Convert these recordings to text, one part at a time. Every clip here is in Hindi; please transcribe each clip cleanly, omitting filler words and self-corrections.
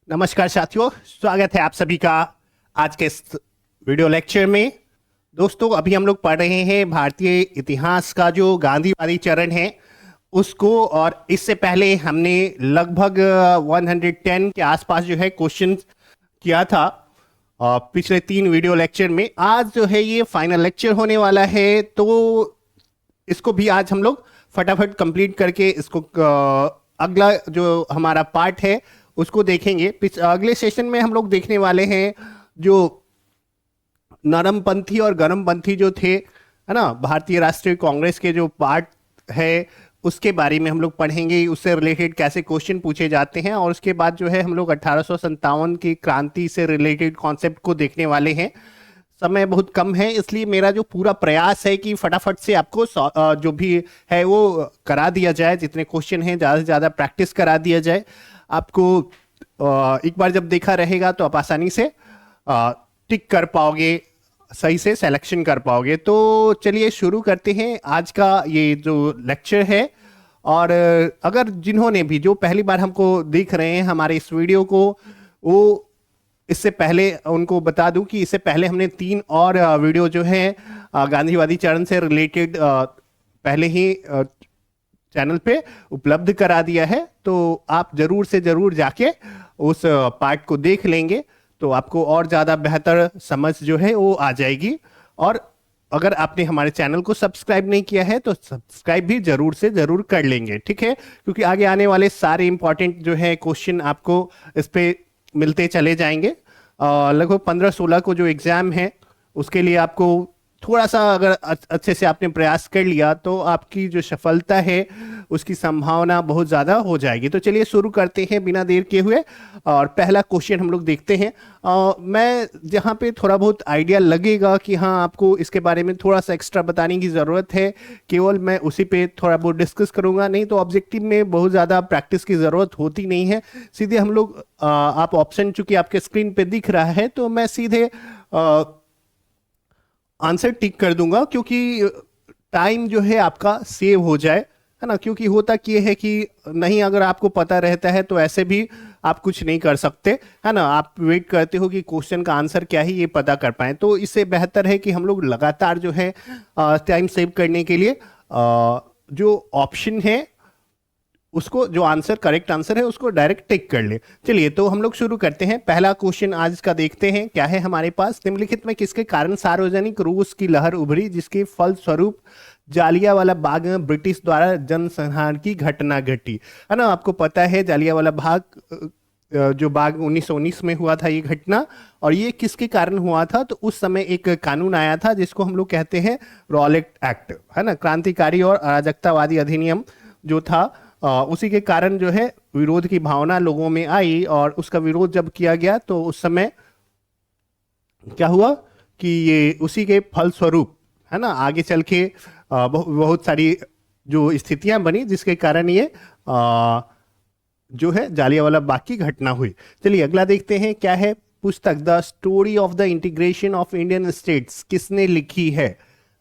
नमस्कार साथियों, स्वागत है आप सभी का आज के इस वीडियो लेक्चर में। दोस्तों, अभी हम लोग पढ़ रहे हैं भारतीय इतिहास का जो गांधीवादी चरण है उसको, और इससे पहले हमने लगभग 110 के आसपास जो है क्वेश्चन किया था पिछले 3 वीडियो लेक्चर में। आज जो है ये फाइनल लेक्चर होने वाला है, तो इसको भी आज हम लोग फटाफट कंप्लीट करके इसको अगला जो हमारा पार्ट है उसको देखेंगे। अगले सेशन में हम लोग देखने वाले हैं जो नरमपंथी और गरमपंथी जो थे, है ना, भारतीय राष्ट्रीय कांग्रेस के जो पार्ट है उसके बारे में हम लोग पढ़ेंगे, उससे रिलेटेड कैसे क्वेश्चन पूछे जाते हैं। और उसके बाद जो है हम लोग 1857 की क्रांति से रिलेटेड कॉन्सेप्ट को देखने वाले हैं। समय बहुत कम है, इसलिए मेरा जो पूरा प्रयास है कि फटाफट से आपको जो भी है वो करा दिया जाए, जितने क्वेश्चन हैं ज़्यादा से ज़्यादा प्रैक्टिस करा दिया जाए। आपको एक बार जब देखा रहेगा तो आप आसानी से टिक कर पाओगे, सही से सिलेक्शन कर पाओगे। तो चलिए शुरू करते हैं आज का ये जो लेक्चर है। और अगर जिन्होंने भी जो पहली बार हमको देख रहे हैं हमारे इस वीडियो को, वो इससे पहले उनको बता दूं कि इससे पहले हमने 3 और वीडियो जो है गांधीवादी चरण से रिलेटेड पहले ही चैनल पे उपलब्ध करा दिया है। तो आप जरूर से जरूर जाके उस पार्ट को देख लेंगे तो आपको और ज़्यादा बेहतर समझ जो है वो आ जाएगी। और अगर आपने हमारे चैनल को सब्सक्राइब नहीं किया है तो सब्सक्राइब भी जरूर से जरूर कर लेंगे, ठीक है, क्योंकि आगे आने वाले सारे इंपॉर्टेंट जो है क्वेश्चन आपको इस पे मिलते चले जाएंगे। लगभग 15-16 को जो एग्ज़ाम है उसके लिए आपको थोड़ा सा अगर अच्छे से आपने प्रयास कर लिया तो आपकी जो सफलता है उसकी संभावना बहुत ज़्यादा हो जाएगी। तो चलिए शुरू करते हैं बिना देर किए हुए, और पहला क्वेश्चन हम लोग देखते हैं। मैं जहाँ पे थोड़ा बहुत आइडिया लगेगा कि हाँ आपको इसके बारे में थोड़ा सा एक्स्ट्रा बताने की ज़रूरत है, केवल मैं उसी पे थोड़ा बहुत डिस्कस करूँगा। नहीं तो ऑब्जेक्टिव में बहुत ज़्यादा प्रैक्टिस की ज़रूरत होती नहीं है। सीधे हम लोग आप ऑप्शन चूंकि आपके स्क्रीन पे दिख रहा है तो मैं सीधे आंसर टिक कर दूंगा, क्योंकि टाइम जो है आपका सेव हो जाए, है ना। क्योंकि होता क्या है कि नहीं, अगर आपको पता रहता है तो ऐसे भी आप कुछ नहीं कर सकते, है ना। आप वेट करते हो कि क्वेश्चन का आंसर क्या है ये पता कर पाए, तो इससे बेहतर है कि हम लोग लगातार जो है टाइम सेव करने के लिए जो ऑप्शन है उसको, जो आंसर करेक्ट आंसर है उसको डायरेक्ट टिक कर ले। चलिए तो हम लोग शुरू करते हैं। पहला क्वेश्चन आज का देखते हैं क्या है हमारे पास। निम्नलिखित में किसके कारण सार्वजनिक रोष की लहर उभरी जिसके फलस्वरूप जालियांवाला बाग में ब्रिटिश द्वारा जनसंहार की घटना घटी, है ना। आपको पता है जालियांवाला जो बाग 1919 में हुआ था ये घटना, और ये किसके कारण हुआ था। तो उस समय एक कानून आया था जिसको हम लोग कहते हैं रॉलेट एक्ट, है ना, क्रांतिकारी और अराजकतावादी अधिनियम जो था। उसी के कारण जो है विरोध की भावना लोगों में आई, और उसका विरोध जब किया गया तो उस समय क्या हुआ कि ये उसी के फलस्वरूप, है ना, आगे चल के बहुत सारी जो स्थितियां बनी जिसके कारण ये जो है जालियांवाला बाग की घटना हुई। चलिए अगला देखते हैं क्या है। पुस्तक the story of the integration of Indian states किसने लिखी है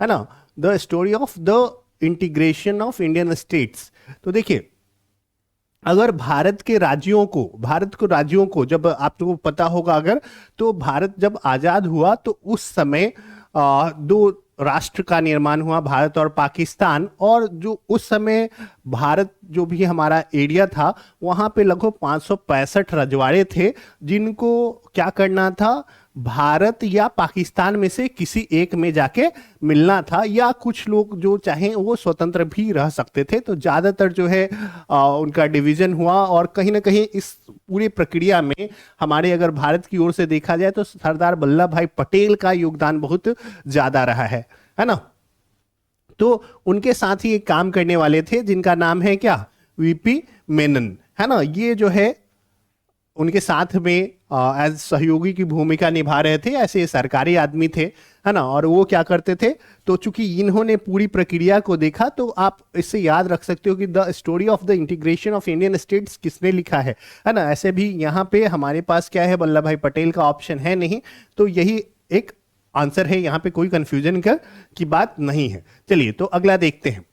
ना। The story of the integration of Indian states. तो देखिए, अगर भारत के राज्यों को जब आपको पता होगा, अगर तो भारत जब आजाद हुआ तो उस समय 2 राष्ट्र का निर्माण हुआ, भारत और पाकिस्तान। और जो उस समय भारत जो भी हमारा एरिया था वहां पे लगभग 565 रजवाड़े थे जिनको क्या करना था, भारत या पाकिस्तान में से किसी एक में जाके मिलना था, या कुछ लोग जो चाहें वो स्वतंत्र भी रह सकते थे। तो ज्यादातर जो है उनका डिवीजन हुआ, और कहीं ना कहीं इस पूरी प्रक्रिया में हमारे अगर भारत की ओर से देखा जाए तो सरदार वल्लभ भाई पटेल का योगदान बहुत ज्यादा रहा है ना। तो उनके साथ ही एक काम करने वाले थे जिनका नाम है क्या, वीपी मेनन, है ना। ये जो है उनके साथ में एज सहयोगी की भूमिका निभा रहे थे, ऐसे सरकारी आदमी थे, है ना। और वो क्या करते थे, तो चूंकि इन्होंने पूरी प्रक्रिया को देखा तो आप इससे याद रख सकते हो कि the story of the integration of Indian states किसने लिखा है ना। ऐसे भी यहाँ पे हमारे पास क्या है, वल्लभ भाई पटेल का ऑप्शन है नहीं, तो यही एक आंसर है, यहाँ पे कोई कंफ्यूजन की बात नहीं है। चलिए तो अगला देखते हैं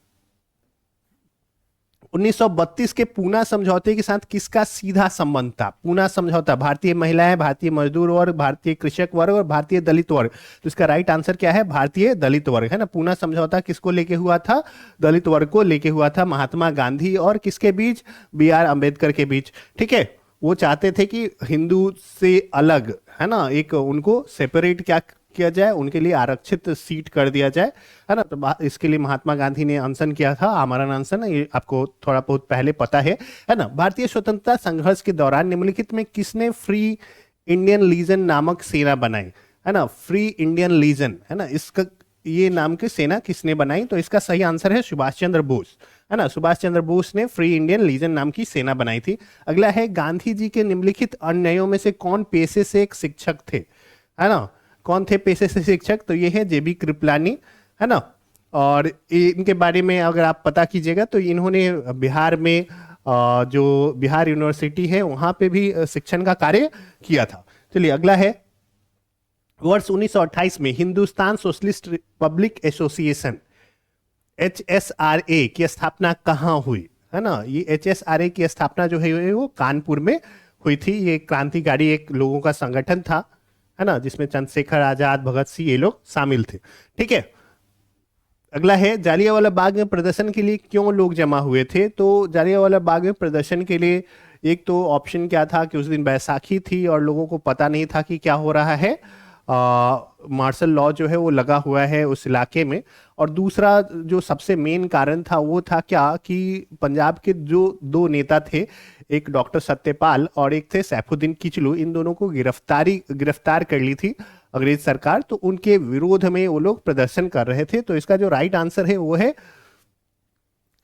1932 के पूना समझौते के साथ किसका सीधा संबंध था? पूना समझौता, भारतीय महिलाएं, भारतीय मजदूर वर्ग, भारतीय कृषक वर्ग और भारतीय दलित वर्ग। तो इसका राइट आंसर क्या है? भारतीय दलित वर्ग, है ना। पूना समझौता किसको लेके हुआ था? दलित वर्ग को लेके हुआ था, महात्मा गांधी और किसके बीच? बी आर अम्बेडकर के बीच। ठीक है, वो चाहते थे कि हिंदू से अलग, है ना, एक उनको सेपरेट क्या किया जाए, उनके लिए आरक्षित सीट कर दिया जाए, है ना। तो इसके लिए महात्मा गांधी ने अनशन किया था, आमरण अनशन। ये आपको थोड़ा बहुत पहले पता है ना। भारतीय स्वतंत्रता संघर्ष के दौरान निम्नलिखित में किसने फ्री इंडियन लीजन नामक सेना बनाई, है ना। फ्री इंडियन लीजन, है ना, इसका ये नाम की सेना किसने बनाई? तो इसका सही आंसर है सुभाष चंद्र बोस, है ना। सुभाष चंद्र बोस ने फ्री इंडियन लीजन नाम की सेना बनाई थी। अगला है, गांधी जी के निम्नलिखित अन्यायों में से कौन पेशे से एक शिक्षक थे, है ना। कौन थे पेशे से शिक्षक? तो ये है जेबी कृपलानी, है ना। और इनके बारे में अगर आप पता कीजिएगा तो इन्होंने बिहार में जो बिहार यूनिवर्सिटी है वहां पे भी शिक्षण का कार्य किया था। चलिए अगला है, वर्ष 1928 में Hindustan socialist Republic association HSRA की स्थापना कहाँ हुई, है ना। ये HSRA की स्थापना जो है वो कानपुर में हुई थी। ये क्रांतिकारी एक लोगों का संगठन था, है ना, जिसमें चंद्रशेखर आजाद, भगत सिंह, ये लोग शामिल थे। ठीक है, अगला है, जालियांवाला बाग में प्रदर्शन के लिए क्यों लोग जमा हुए थे? तो जालियांवाला बाग में प्रदर्शन के लिए एक तो ऑप्शन क्या था कि उस दिन बैसाखी थी और लोगों को पता नहीं था कि क्या हो रहा है, मार्शल लॉ जो है वो लगा हुआ है उस इलाके में। और दूसरा जो सबसे मेन कारण था वो था क्या कि पंजाब के जो दो नेता थे, एक डॉक्टर सत्यपाल और एक थे सैफुद्दीन किचलू, इन दोनों को गिरफ्तार कर ली थी अंग्रेज सरकार। तो उनके विरोध में वो लोग प्रदर्शन कर रहे थे। तो इसका जो राइट आंसर है वो है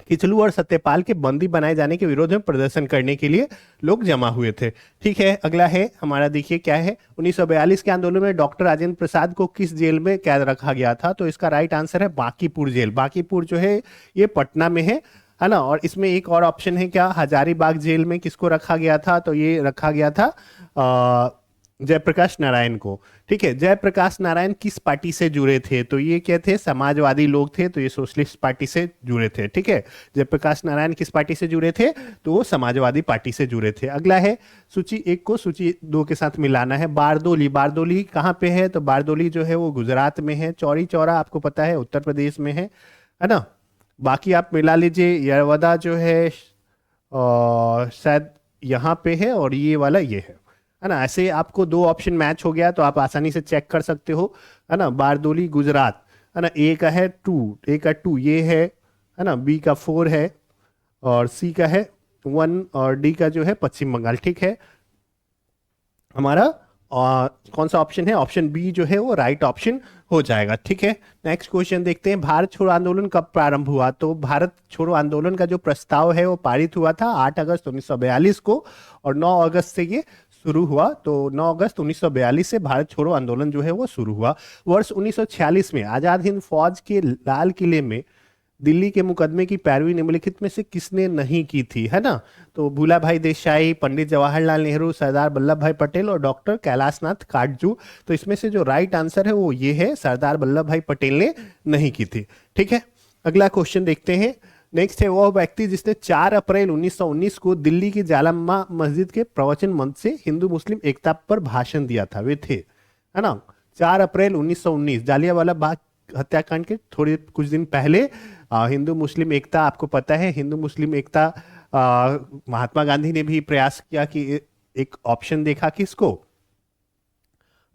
किचलू और सत्यपाल के बंदी बनाए जाने के विरोध में प्रदर्शन करने के लिए लोग जमा हुए थे। ठीक है, अगला है हमारा, देखिए क्या है, 1942 के आंदोलन में डॉक्टर राजेंद्र प्रसाद को किस जेल में कैद रखा गया था? तो इसका राइट आंसर है बांकीपुर जेल। बांकीपुर जो है ये पटना में है ना। और इसमें एक और ऑप्शन है क्या, हजारीबाग जेल में किसको रखा गया था? तो ये रखा गया था जयप्रकाश नारायण को। ठीक है, जयप्रकाश नारायण किस पार्टी से जुड़े थे? तो ये क्या थे? समाजवादी लोग थे, तो ये सोशलिस्ट पार्टी से जुड़े थे। ठीक है, जयप्रकाश नारायण किस पार्टी से जुड़े थे? तो वो समाजवादी पार्टी से जुड़े थे। अगला है, सूची 1 को सूची 2 के साथ मिलाना है। बारदोली, बारदोली कहाँ पे है? तो बारदोली जो है वो गुजरात में है। चौरी चौरा आपको पता है उत्तर प्रदेश में है ना। बाकी आप मिला लीजिए, यरवदा जो है शायद यहाँ पे है और ये वाला ये है ना। ऐसे आपको 2 ऑप्शन मैच हो गया तो आप आसानी से चेक कर सकते हो, है ना। बारदोली गुजरात, है ना। ए का है 2, ए का 2 ये है ना। बी का 4 है और सी का है 1 और डी का जो है पश्चिम बंगाल। ठीक है, हमारा कौन सा ऑप्शन है? ऑप्शन बी जो है वो राइट ऑप्शन हो जाएगा। ठीक है, नेक्स्ट क्वेश्चन देखते हैं, भारत छोड़ो आंदोलन कब प्रारंभ हुआ? तो भारत छोड़ो आंदोलन का जो प्रस्ताव है वो पारित हुआ था 8 अगस्त 1942 को और 9 अगस्त से ये शुरू हुआ। तो 9 अगस्त 1942 से भारत छोड़ो आंदोलन जो है वो शुरू हुआ। वर्ष 1946 में आजाद हिंद फौज के लाल किले में दिल्ली के मुकदमे की पैरवी निम्नलिखित में से किसने नहीं की थी, है ना। तो भूला भाई देसाई, पंडित जवाहरलाल नेहरू, सरदार वल्लभ भाई पटेल और डॉक्टर कैलाशनाथ काटजू। तो इसमें से जो राइट आंसर है वो ये है, सरदार वल्लभ भाई पटेल ने नहीं की थी। ठीक है, अगला क्वेश्चन देखते हैं। नेक्स्ट है, वह व्यक्ति जिसने 4 अप्रैल 1919 को दिल्ली की जालमा मस्जिद के प्रवचन मंच से हिंदू मुस्लिम एकता पर भाषण दिया था, वे थे, है ना। 4 अप्रैल 1919 जालियांवाला बाग हत्याकांड के थोड़े कुछ दिन पहले हिंदू मुस्लिम एकता, आपको पता है हिंदू मुस्लिम एकता महात्मा गांधी ने भी प्रयास किया कि एक ऑप्शन देखा किसको,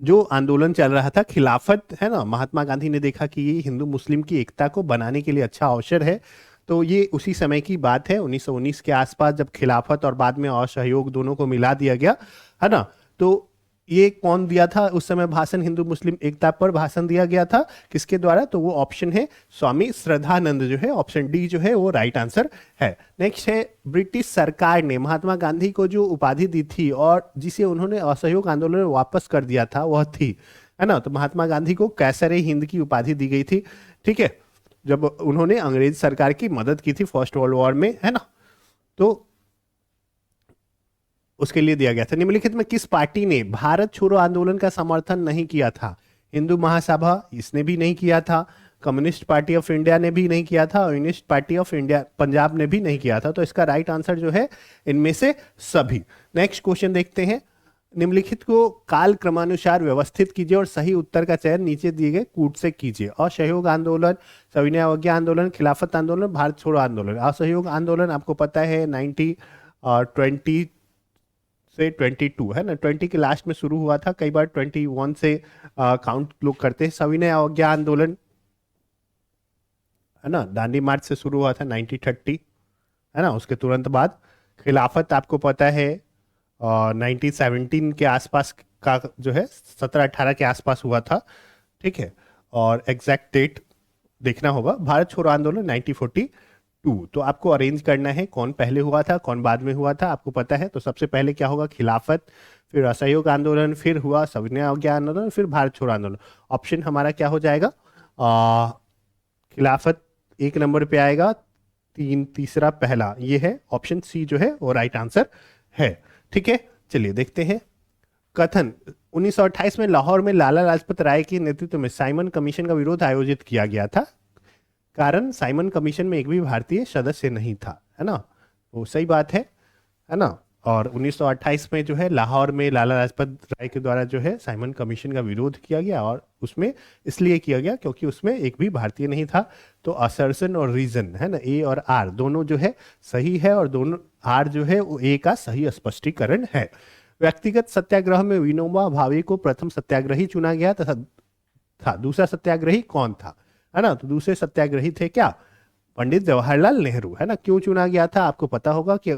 जो आंदोलन चल रहा था खिलाफत, है ना। महात्मा गांधी ने देखा कि ये हिंदू मुस्लिम की एकता को बनाने के लिए अच्छा अवसर है। तो ये उसी समय की बात है 1919 के आसपास, जब खिलाफत और बाद में असहयोग दोनों को मिला दिया गया, है ना। तो ये कौन दिया था उस समय भाषण? हिंदू मुस्लिम एकता पर भाषण दिया गया था, किसके द्वारा? तो वो ऑप्शन है स्वामी श्रद्धानंद जो है, ऑप्शन डी जो है वो राइट आंसर है। नेक्स्ट है, ब्रिटिश सरकार ने महात्मा गांधी को जो उपाधि दी थी और जिसे उन्होंने असहयोग आंदोलन में वापस कर दिया था वह थी, है ना। तो महात्मा गांधी को कैसर हिंद की उपाधि दी गई थी। ठीक है, जब उन्होंने अंग्रेज सरकार की मदद की थी फर्स्ट वर्ल्ड वॉर में, है ना। तो उसके लिए दिया गया था। निम्नलिखित में किस पार्टी ने भारत छोड़ो आंदोलन का समर्थन नहीं किया था? हिंदू महासभा, इसने भी नहीं किया था। कम्युनिस्ट पार्टी ऑफ इंडिया ने भी नहीं किया था, communist party of India Punjab ने भी नहीं किया था। तो इसका राइट आंसर जो है इनमें से सभी। नेक्स्ट क्वेश्चन देखते हैं। निम्नलिखित को काल क्रमानुसार व्यवस्थित कीजिए और सही उत्तर का चयन नीचे दिए गए कूट से कीजिए। असहयोग आंदोलन, सविनय अवज्ञा आंदोलन, खिलाफत आंदोलन, भारत छोड़ो आंदोलन। असहयोग आंदोलन आपको पता है 20 से 22 है ना, 20 के लास्ट में शुरू हुआ था, कई बार 21 से काउंट लोग करते हैं। सविनय अवज्ञा आंदोलन है ना, दांडी मार्च से शुरू हुआ था 1930 है ना। उसके तुरंत बाद खिलाफत आपको पता है 1917 के आसपास का जो है 17-18 के आसपास हुआ था, ठीक है। और एग्जैक्ट डेट देखना होगा। भारत छोड़ो आंदोलन 1942। तो आपको अरेंज करना है कौन पहले हुआ था कौन बाद में हुआ था, आपको पता है। तो सबसे पहले क्या होगा, खिलाफत, फिर असहयोग आंदोलन, फिर हुआ सविनय अवज्ञा आंदोलन, फिर भारत छोड़ो आंदोलन। ऑप्शन हमारा क्या हो जाएगा, खिलाफत 1 नंबर पे आएगा, तीसरा पहला, ये है ऑप्शन सी जो है वो राइट आंसर है, ठीक है। चलिए देखते हैं। कथन 1928 में लाहौर में लाला लाजपत राय के नेतृत्व में साइमन कमीशन का विरोध आयोजित किया गया था। कारण साइमन कमीशन में एक भी भारतीय सदस्य नहीं था, है ना। वो सही बात है ना। और 1928 में जो है लाहौर में लाला लाजपत राय के द्वारा जो है साइमन कमीशन का विरोध किया गया, और उसमें इसलिए किया गया क्योंकि उसमें एक भी भारतीय नहीं था। तो असर्शन और रीजन है ना, ए और आर दोनों जो है सही है, और दोनों आर जो है वो ए का सही स्पष्टीकरण है। व्यक्तिगत सत्याग्रह में विनोबा भावे को प्रथम सत्याग्रही चुना गया था। दूसरा सत्याग्रही कौन था, है ना। तो दूसरे सत्याग्रही थे क्या, पंडित जवाहरलाल नेहरू, है ना। क्यों चुना गया था, आपको पता होगा कि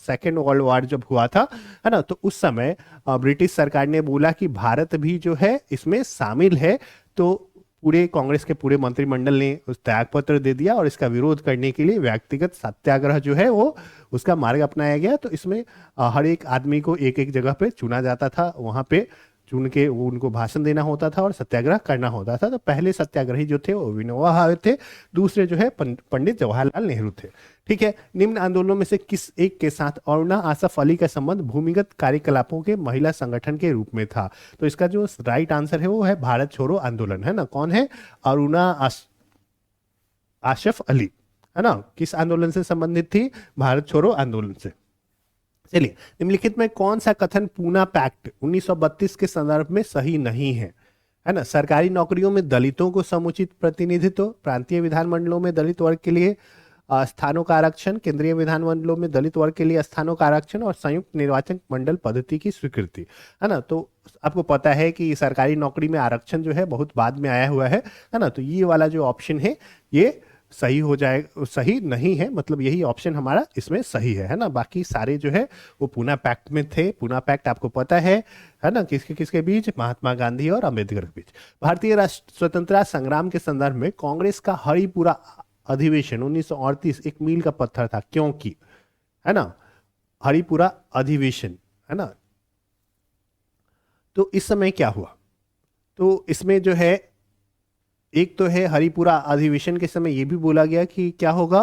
सेकेंड वर्ल्ड वॉर जब हुआ था, है ना, तो उस समय ब्रिटिश सरकार ने बोला कि भारत भी जो है इसमें शामिल है। तो पूरे कांग्रेस के पूरे मंत्रिमंडल ने उस त्यागपत्र दे दिया, और इसका विरोध करने के लिए व्यक्तिगत सत्याग्रह जो है वो उसका मार्ग अपनाया गया। तो इसमें हर एक आदमी को एक एक जगह पे चुना जाता था, वहां पे चुन के वो उनको भाषण देना होता था और सत्याग्रह करना होता था। तो पहले सत्याग्रही जो थे वो विनोबा भावे थे, दूसरे जो है पंडित जवाहरलाल नेहरू थे, ठीक है। निम्न आंदोलनों में से किस एक के साथ अरुणा आसफ अली का संबंध भूमिगत कार्यकलापों के महिला संगठन के रूप में था। तो इसका जो राइट आंसर है वो है भारत छोड़ो आंदोलन, है ना। कौन है, अरुणा आसफ अली, है ना। किस आंदोलन से संबंधित थी, भारत छोड़ो आंदोलन से। चलिए, निम्नलिखित में कौन सा कथन पूना पैक्ट 1932 के संदर्भ में सही नहीं है ना। सरकारी नौकरियों में दलितों को समुचित प्रतिनिधित्व, प्रांतीय विधानमंडलों में दलित वर्ग के लिए स्थानों का आरक्षण, केंद्रीय विधानमंडलों में दलित वर्ग के लिए स्थानों का आरक्षण, और संयुक्त निर्वाचन मंडल पद्धति की स्वीकृति, है ना। तो आपको पता है कि सरकारी नौकरी में आरक्षण जो है बहुत बाद में आया हुआ है ना। तो ये वाला जो ऑप्शन है ये सही हो जाएगा, सही नहीं है, मतलब यही ऑप्शन हमारा इसमें सही है ना। बाकी सारे जो है वो पूना पैक्ट में थे। पूना पैक्ट आपको पता है ना, किसके किसके बीच, महात्मा गांधी और अंबेडकर के बीच। भारतीय राष्ट्र स्वतंत्रता संग्राम के संदर्भ में कांग्रेस का हरिपुरा अधिवेशन 1938 एक मील का पत्थर था, क्योंकि, है ना, हरिपुरा अधिवेशन, है ना। तो इस समय क्या हुआ, तो इसमें जो है एक तो है हरिपुरा अधिवेशन के समय यह भी बोला गया कि क्या होगा,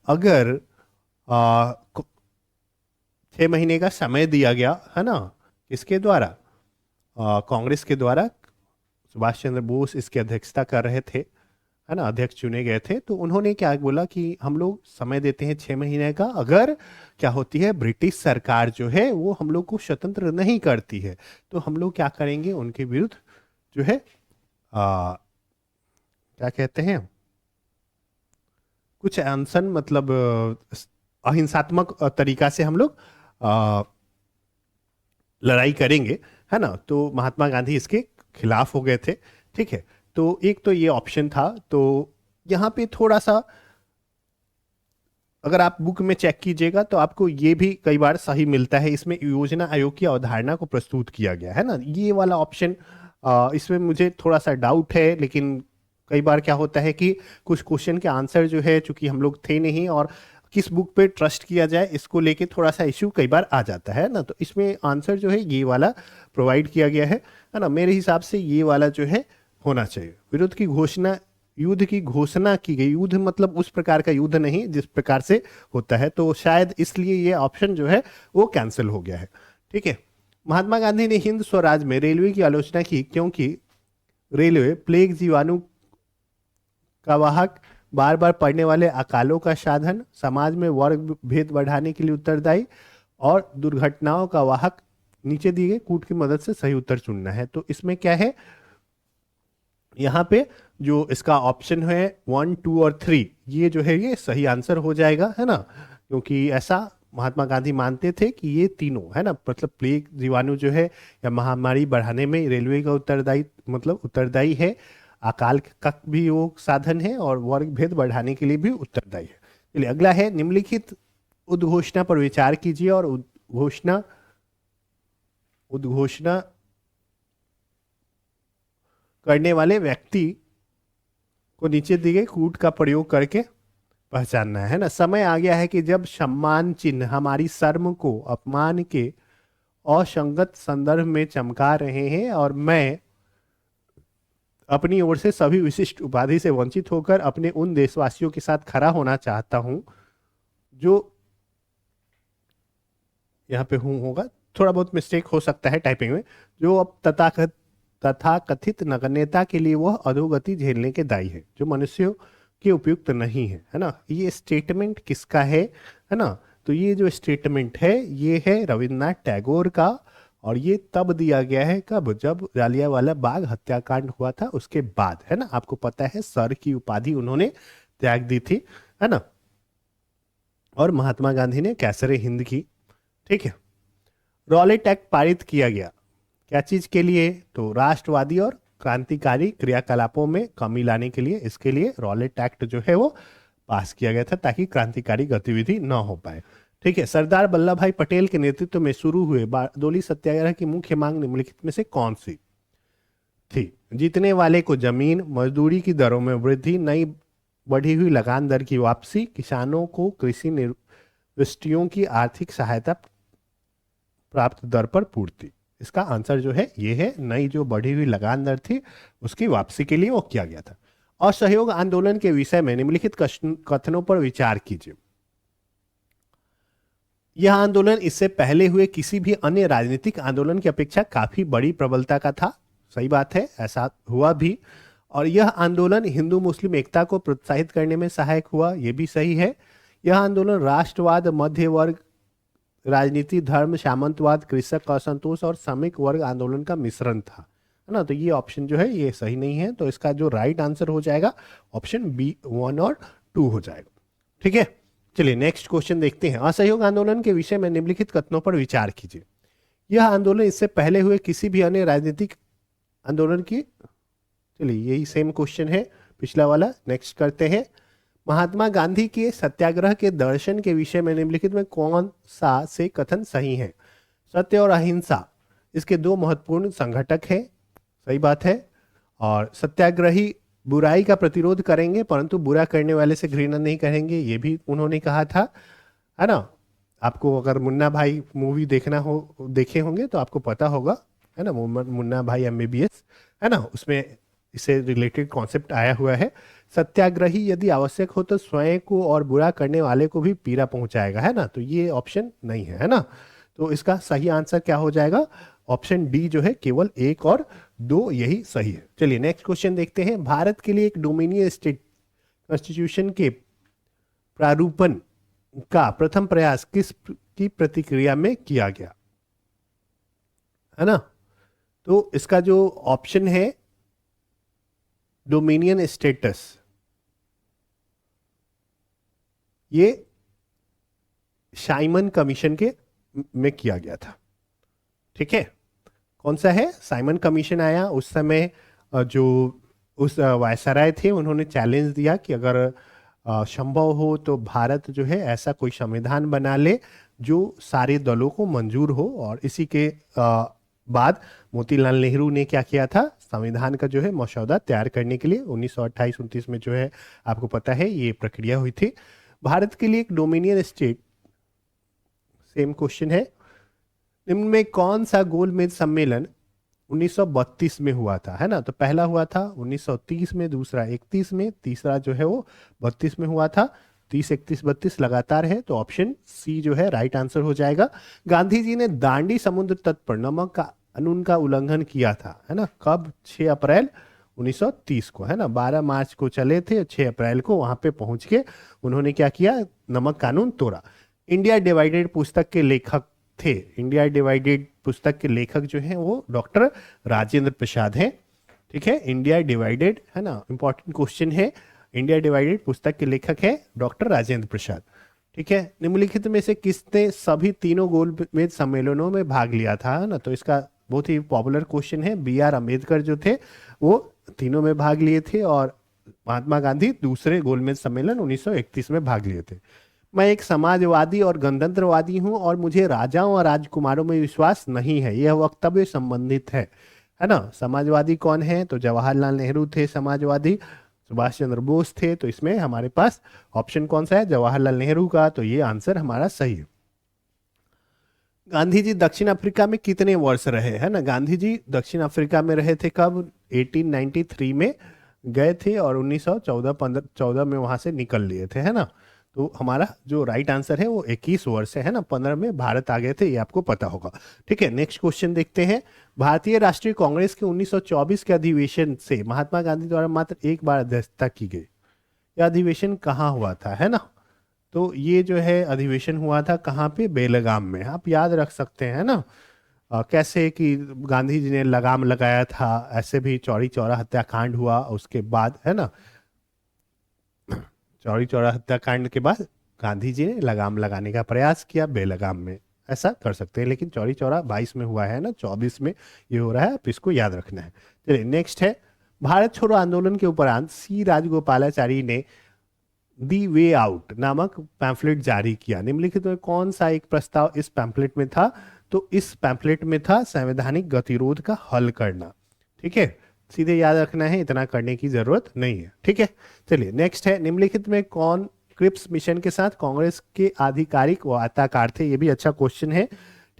अगर 6 महीने का समय दिया गया, है ना, इसके द्वारा कांग्रेस के द्वारा, सुभाष चंद्र बोस इसकी अध्यक्षता कर रहे थे, है ना, अध्यक्ष चुने गए थे। तो उन्होंने क्या बोला कि हम लोग समय देते हैं 6 महीने का, अगर क्या होती है ब्रिटिश सरकार जो है वो हम लोग को स्वतंत्र नहीं करती है, तो हम लोग क्या करेंगे, उनके विरुद्ध जो है क्या कहते हैं, कुछ अनशन, मतलब अहिंसात्मक तरीका से हम लोग लड़ाई करेंगे, है ना। तो महात्मा गांधी इसके खिलाफ हो गए थे, ठीक है। तो एक तो ये ऑप्शन था। तो यहाँ पे थोड़ा सा अगर आप बुक में चेक कीजिएगा तो आपको ये भी कई बार सही मिलता है। इसमें योजना आयोग की अवधारणा को प्रस्तुत किया गया है ना, ये वाला ऑप्शन इसमें मुझे थोड़ा सा डाउट है। लेकिन कई बार क्या होता है कि कुछ क्वेश्चन के आंसर जो है, चूंकि हम लोग थे नहीं और किस बुक पे ट्रस्ट किया जाए इसको लेके थोड़ा सा इश्यू कई बार आ जाता है ना। तो इसमें आंसर जो है ये वाला प्रोवाइड किया गया है ना। मेरे हिसाब से ये वाला जो है होना चाहिए। विरोध की घोषणा, युद्ध की घोषणा की गई, युद्ध मतलब उस प्रकार का युद्ध नहीं जिस प्रकार से होता है, तो शायद इसलिए ये ऑप्शन जो है वो कैंसिल हो गया है, ठीक है। महात्मा गांधी ने हिंद स्वराज में रेलवे की आलोचना की क्योंकि रेलवे प्लेग जीवाणु का वाहक, बार बार पड़ने वाले अकालों का साधन, समाज में वर्ग भेद बढ़ाने के लिए उत्तरदायी, और दुर्घटनाओं का वाहक। नीचे दिए गए कूट की मदद से सही उत्तर चुनना है। तो इसमें क्या है, यहाँ पे जो इसका ऑप्शन है 1, 2 और 3, ये जो है ये सही आंसर हो जाएगा, है ना, क्योंकि ऐसा महात्मा गांधी मानते थे कि ये तीनों, है ना, मतलब प्लेग जीवाणु जो है या महामारी बढ़ाने में रेलवे का उत्तरदायी, मतलब उत्तरदायी है, अकाल का भी वो साधन है, और वर्ग भेद बढ़ाने के लिए भी उत्तरदायी है। चलिए अगला है, निम्नलिखित उद्घोषणा पर विचार कीजिए और उद्घोषणा उद्घोषणा करने वाले व्यक्ति को नीचे दिए गए कूट का प्रयोग करके पहचानना है ना। समय आ गया है कि जब सम्मान चिन्ह हमारी शर्म को अपमान के असंगत संदर्भ में चमका रहे हैं, और मैं अपनी ओर से सभी विशिष्ट उपाधि से वंचित होकर अपने उन देशवासियों के साथ खड़ा होना चाहता हूं जो, यहाँ पे हूं होगा, थोड़ा बहुत मिस्टेक हो सकता है टाइपिंग में, जो अब तथाकथित नगण्यता के लिए वह अधोगति झेलने के दायी है, जो मनुष्यों के उपयुक्त नहीं है, है ना। ये स्टेटमेंट किसका है ना। तो ये जो स्टेटमेंट है ये है रविन्द्रनाथ टैगोर का, और ये तब दिया गया है कब, जब जालियांवाला बाग हत्याकांड हुआ था उसके बाद, है ना। आपको पता है सर की उपाधि उन्होंने त्याग दी थी, है ना, और महात्मा गांधी ने कैसरे हिंद की। ठीक है, रॉलेट एक्ट पारित किया गया क्या चीज के लिए, तो राष्ट्रवादी और क्रांतिकारी क्रियाकलापों में कमी लाने के लिए, इसके लिए रॉलेट एक्ट जो है वो पास किया गया था, ताकि क्रांतिकारी गतिविधि न हो पाए। ठीक है, सरदार वल्लभ भाई पटेल के नेतृत्व में शुरू हुए बारडोली सत्याग्रह की मुख्य मांग निम्नलिखित में से कौन सी थी। जीतने वाले को जमीन, मजदूरी की दरों में वृद्धि, नई बढ़ी हुई लगान दर की वापसी, किसानों को कृषि निविष्टियों की आर्थिक सहायता प्राप्त दर पर पूर्ति। इसका आंसर जो है ये है, नई जो बढ़ी हुई लगान दर थी उसकी वापसी के लिए वो किया गया था। असहयोग आंदोलन के विषय में निम्नलिखित कथनों पर विचार कीजिए। यह आंदोलन इससे पहले हुए किसी भी अन्य राजनीतिक आंदोलन की अपेक्षा काफी बड़ी प्रबलता का था। सही बात है, ऐसा हुआ भी। और यह आंदोलन हिंदू मुस्लिम एकता को प्रोत्साहित करने में सहायक हुआ, यह भी सही है। यह आंदोलन राष्ट्रवाद, मध्य वर्ग राजनीति, धर्म, सामंतवाद, कृषक असंतोष और श्रमिक वर्ग आंदोलन का मिश्रण था, है ना। तो ये ऑप्शन जो है ये सही नहीं है, तो इसका जो राइट आंसर हो जाएगा ऑप्शन बी 1 और 2 हो जाएगा। ठीक है, चलिए नेक्स्ट क्वेश्चन देखते हैं। असहयोग आंदोलन के विषय में निम्नलिखित कथनों पर विचार कीजिए। यह आंदोलन इससे पहले हुए किसी भी अन्य राजनीतिक आंदोलन की, चलिए यही सेम क्वेश्चन है पिछला वाला, नेक्स्ट करते हैं। महात्मा गांधी के सत्याग्रह के दर्शन के विषय में निम्नलिखित में कौन सा से कथन सही है। सत्य और अहिंसा इसके दो महत्वपूर्ण संघटक हैं, सही बात है। और सत्याग्रही बुराई का प्रतिरोध करेंगे परंतु बुरा करने वाले से घृणा नहीं करेंगे, ये भी उन्होंने कहा था, है ना। आपको अगर मुन्ना भाई मूवी देखे होंगे तो आपको पता होगा, है ना, मुन्ना भाई MBBS, है ना, उसमें इससे रिलेटेड कॉन्सेप्ट आया हुआ है। सत्याग्रही यदि आवश्यक हो तो स्वयं को और बुरा करने वाले को भी पीड़ा पहुंचाएगा, है ना। तो ये ऑप्शन नहीं है ना। तो इसका सही आंसर क्या हो जाएगा, ऑप्शन डी जो है, केवल 1 और 2 यही सही है। चलिए नेक्स्ट क्वेश्चन देखते हैं। भारत के लिए एक डोमिनियन स्टेट कॉन्स्टिट्यूशन के प्रारूपण का प्रथम प्रयास किस की प्रतिक्रिया में किया गया, है ना। तो इसका जो ऑप्शन है डोमिनियन स्टेटस, ये साइमन कमीशन के में किया गया था। ठीक है, कौन सा है, साइमन कमीशन आया उस समय, जो उस वायसराय थे उन्होंने चैलेंज दिया कि अगर संभव हो तो भारत जो है ऐसा कोई संविधान बना ले जो सारे दलों को मंजूर हो। और इसी के बाद मोतीलाल नेहरू ने क्या किया था, संविधान का जो है मसौदा तैयार करने के लिए 1928-29 में जो है आपको पता है ये प्रक्रिया हुई थी। भारत के लिए एक डोमिनियन स्टेट, सेम क्वेश्चन है, निम्न में कौन सा गोलमेज सम्मेलन 1932 में हुआ था, है ना। तो पहला हुआ था 1930 में, दूसरा 31 में, तीसरा जो है वो 32 में हुआ था। 30, 31, 32 लगातार है, तो ऑप्शन सी जो है राइट आंसर हो जाएगा। गांधी जी ने दांडी समुद्र तट पर नमक का कानून का उल्लंघन किया था, है ना, कब, 6 अप्रैल 1930 को, है ना। 12 मार्च को चले थे, 6 अप्रैल को वहां पे पहुंच के उन्होंने क्या किया, नमक कानून तोड़ा। इंडिया डिवाइडेड पुस्तक के लेखक थे, इंडिया डिवाइडेड पुस्तक के लेखक जो हैं वो डॉक्टर राजेंद्र प्रसाद हैं। ठीक है, इंडिया डिवाइडेड, है ना, इंपॉर्टेंट क्वेश्चन है। इंडिया डिवाइडेड पुस्तक के लेखक है डॉक्टर राजेंद्र प्रसाद। ठीक है, निम्नलिखित में से किसने सभी तीनों गोलमेज सम्मेलनों में भाग लिया था, है ना। तो इसका बहुत ही पॉपुलर क्वेश्चन है। B.R. अम्बेडकर जो थे वो तीनों में भाग लिए थे, और महात्मा गांधी दूसरे गोलमेज सम्मेलन 1931 में भाग लिए थे। मैं एक समाजवादी और गणतंत्रवादी हूं और मुझे राजाओं और राजकुमारों में विश्वास नहीं है, यह वक्तव्य संबंधित है ना। समाजवादी कौन है, तो जवाहरलाल नेहरू थे समाजवादी, सुभाष चंद्र बोस थे। तो इसमें हमारे पास ऑप्शन कौन सा है, जवाहरलाल नेहरू का। तो ये आंसर हमारा सही है। गांधी जी दक्षिण अफ्रीका में कितने वर्ष रहे, है ना। गांधी जी दक्षिण अफ्रीका में रहे थे कब, 1893 में गए थे और 1914 में वहां से निकल लिए थे, है ना। तो हमारा जो राइट आंसर है वो 21 वर्ष है ना। 15 में भारत आ गए थे, ये आपको पता होगा। ठीक है, नेक्स्ट क्वेश्चन देखते हैं। भारतीय राष्ट्रीय कांग्रेस के 1924 के अधिवेशन से महात्मा गांधी द्वारा मात्र एक बार अध्यक्षता की गई, यह अधिवेशन कहाँ हुआ था, है ना। तो ये जो है अधिवेशन हुआ था कहाँ पे, बेलगाम में। आप याद रख सकते हैं ना, कैसे कि गांधी जी ने लगाम लगाया था, ऐसे भी चौरी चौरा हत्याकांड हुआ उसके बाद, है ना। चौरी चौरा हत्याकांड के बाद गांधी जी ने लगाम लगाने का प्रयास किया बेलगाम में, ऐसा कर सकते हैं। लेकिन चौरी चौरा 22 में हुआ है ना, 24 में ये हो रहा है, आप इसको याद रखना है। चलिए नेक्स्ट है। भारत छोड़ो आंदोलन के उपरांत सी राजगोपालाचारी ने दी वे आउट नामक पैम्फलेट जारी किया। निम्नलिखित में कौन सा एक प्रस्ताव इस पैम्फलेट में था, तो इस पैम्फलेट में था संवैधानिक गतिरोध का हल करना। ठीक है, सीधे याद रखना है, इतना करने की जरूरत नहीं है। ठीक है, चलिए नेक्स्ट है। निम्नलिखित में कौन क्रिप्स मिशन के साथ कांग्रेस के आधिकारिक वार्ताकार थे, ये भी अच्छा क्वेश्चन है।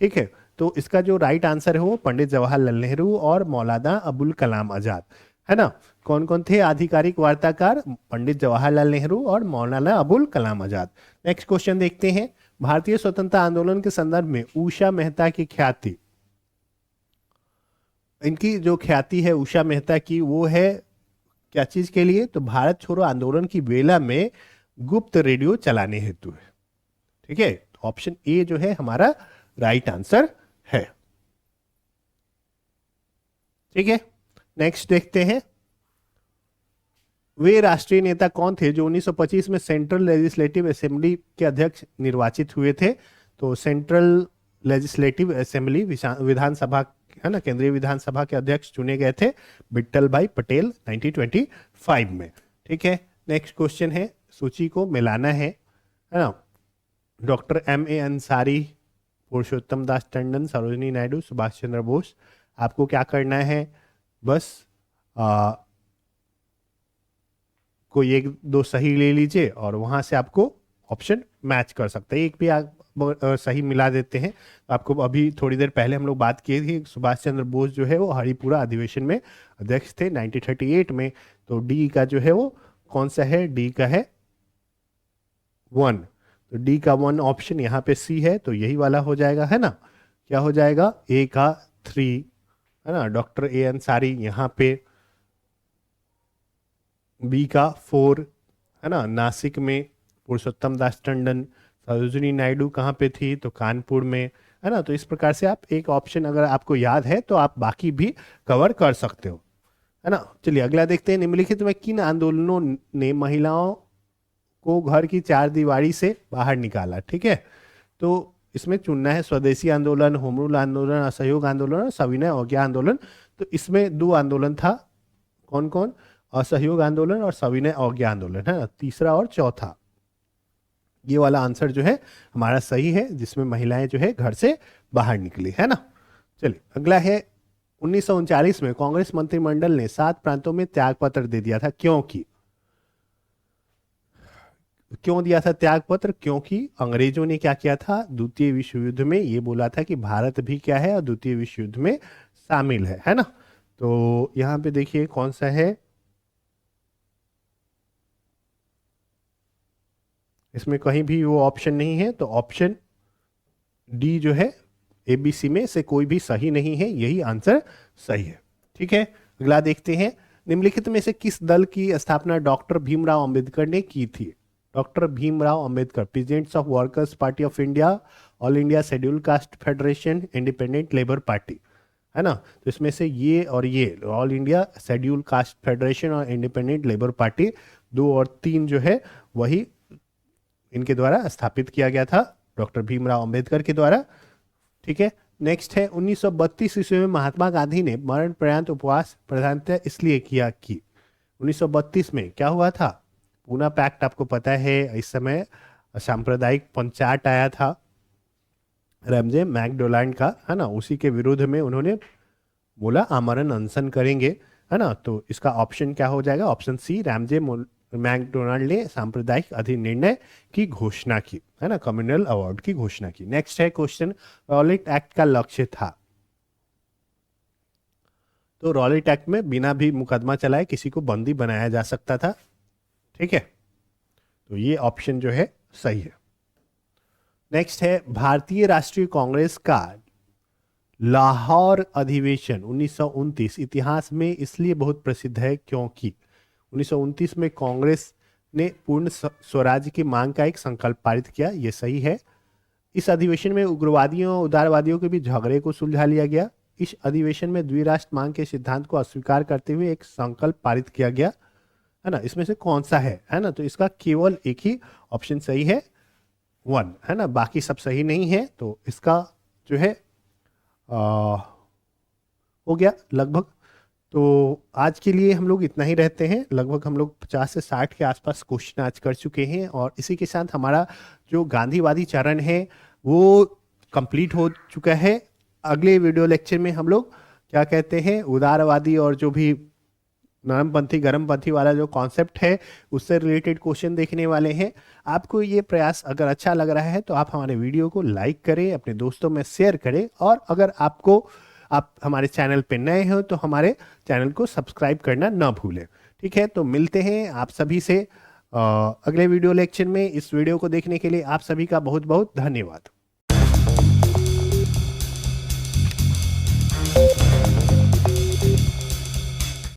ठीक है, तो इसका जो राइट आंसर है वो पंडित जवाहरलाल नेहरू और मौलाना अबुल कलाम आजाद, है ना। कौन कौन थे आधिकारिक वार्ताकार, पंडित जवाहरलाल नेहरू और मौलाना अबुल कलाम आजाद। नेक्स्ट क्वेश्चन देखते हैं। भारतीय स्वतंत्रता आंदोलन के संदर्भ में उषा मेहता की ख्याति, इनकी जो ख्याति है उषा मेहता की, वो है क्या चीज के लिए, तो भारत छोड़ो आंदोलन की बेला में गुप्त रेडियो चलाने हेतु है। ठीक है, तो ऑप्शन ए जो है हमारा राइट आंसर है। ठीक है, नेक्स्ट देखते हैं। वे राष्ट्रीय नेता कौन थे जो 1925 में सेंट्रल लेजिस्लेटिव असेंबली के अध्यक्ष निर्वाचित हुए थे। तो सेंट्रल लेजिस्लेटिव असेंबली विधानसभा, है ना, केंद्रीय विधानसभा के अध्यक्ष चुने गए थे विट्ठल भाई पटेल 1925 में। ठीक है, नेक्स्ट क्वेश्चन है, सूची को मिलाना है ना। Doctor M.A. अंसारी, पुरुषोत्तम दास टंडन, सरोजिनी नायडू, सुभाष चंद्र बोस। आपको क्या करना है, बस कोई एक दो सही ले लीजिए और वहां से आपको ऑप्शन मैच कर सकते हैं। एक भी आप सही मिला देते हैं। तो आपको अभी थोड़ी देर पहले हम लोग बात किए थी, सुभाष चंद्र बोस जो है वो हरिपुरा अधिवेशन में अध्यक्ष थे 1938 में। तो डी का जो है वो कौन सा है, डी का है 1। तो डी का 1 ऑप्शन यहाँ पे सी है, तो यही वाला हो जाएगा, है ना। क्या हो जाएगा, ए का 3, है ना, डॉक्टर A अंसारी यहाँ पे, बी का 4, है ना, नासिक में पुरुषोत्तम दास टंडन, सरोजिनी नायडू कहाँ पे थी, तो कानपुर में, है ना। तो इस प्रकार से आप एक ऑप्शन अगर आपको याद है तो आप बाकी भी कवर कर सकते हो, है ना। चलिए अगला देखते हैं। निम्नलिखित में किन आंदोलनों ने महिलाओं को घर की चार दीवारी से बाहर निकाला। ठीक है, तो इसमें चुनना है स्वदेशी आंदोलन, होम रूल आंदोलन, असहयोग आंदोलन और सविनय अवज्ञा आंदोलन। तो इसमें 2 आंदोलन था, कौन कौन, असहयोग आंदोलन और सविनय अवज्ञा आंदोलन, है ना। तीसरा और चौथा, ये वाला आंसर जो है हमारा सही है, जिसमें महिलाएं जो है घर से बाहर निकली, है ना। चलिए अगला है। 1939 में कांग्रेस मंत्रिमंडल ने 7 प्रांतों में त्यागपत्र दे दिया था, क्योंकि क्यों दिया था त्यागपत्र, क्योंकि अंग्रेजों ने क्या किया था, द्वितीय विश्व युद्ध में ये बोला था कि भारत भी क्या है और द्वितीय विश्व युद्ध में शामिल है ना। तो यहां पे देखिए कौन सा है, इसमें कहीं भी वो ऑप्शन नहीं है, तो ऑप्शन डी जो है ABC में से कोई भी सही नहीं है, यही आंसर सही है। ठीक है, अगला देखते हैं। निम्नलिखित में से किस दल की स्थापना डॉक्टर भीमराव अंबेडकर ने की थी? Doctor Bhimrao Ambedkar, presidents of workers party of India, all India schedule caste federation, independent labour party, है ना। तो इसमें से ये और ये, all India schedule caste federation और इंडिपेंडेंट लेबर पार्टी, 2 और 3 जो है वही इनके द्वारा स्थापित किया गया था, डॉक्टर भीमराव अंबेडकर के द्वारा। ठीक है, नेक्स्ट है 1932 ईस्वी में महात्मा गांधी ने मरण पर्यंत उपवास प्रधानतः इसलिए किया कि 1932 में क्या हुआ था? पूना पैक्ट आपको पता है, इस समय सांप्रदायिक पंचायत आया था रैमजे मैकडोनाल्ड का, है ना, उसी के विरोध में उन्होंने बोला आमरण अनशन करेंगे, है ना। तो इसका ऑप्शन क्या हो जाएगा? ऑप्शन सी, रैमजे मैकडोनाल्ड ने सांप्रदायिक अधिनिर्णय की घोषणा की, है ना, कम्युनल अवार्ड की घोषणा की। नेक्स्ट है क्वेश्चन, रॉलेट एक्ट का लक्ष्य था? तो रॉलेट एक्ट में बिना भी मुकदमा चलाए किसी को बंदी बनाया जा सकता था। ठीक है, तो ये ऑप्शन जो है सही है। नेक्स्ट है भारतीय राष्ट्रीय कांग्रेस का लाहौर अधिवेशन 1929 इतिहास में इसलिए बहुत प्रसिद्ध है क्योंकि 1929 में कांग्रेस ने पूर्ण स्वराज्य की मांग का एक संकल्प पारित किया, यह सही है। इस अधिवेशन में उग्रवादियों और उदारवादियों के बीच झगड़े को सुलझा लिया गया। इस अधिवेशन में द्विराष्ट्र मांग के सिद्धांत को अस्वीकार करते हुए एक संकल्प पारित किया गया, है ना। इसमें से कौन सा है ना, तो इसका केवल एक ही ऑप्शन सही है, 1, है ना, बाकी सब सही नहीं है। तो इसका जो है हो गया लगभग। तो आज के लिए हम लोग इतना ही रहते हैं, लगभग हम लोग 50 से 60 के आसपास क्वेश्चन आज कर चुके हैं, और इसी के साथ हमारा जो गांधीवादी चरण है वो कंप्लीट हो चुका है। अगले वीडियो लेक्चर में हम लोग क्या कहते हैं, उदारवादी और जो भी नरमपंथी गरमपंथी वाला जो कॉन्सेप्ट है उससे रिलेटेड क्वेश्चन देखने वाले हैं। आपको ये प्रयास अगर अच्छा लग रहा है तो आप हमारे वीडियो को लाइक करें, अपने दोस्तों में शेयर करें, और अगर आप हमारे चैनल पे नए हो तो हमारे चैनल को सब्सक्राइब करना ना भूलें। ठीक है, तो मिलते हैं आप सभी से अगले वीडियो लेक्चर में। इस वीडियो को देखने के लिए आप सभी का बहुत बहुत धन्यवाद।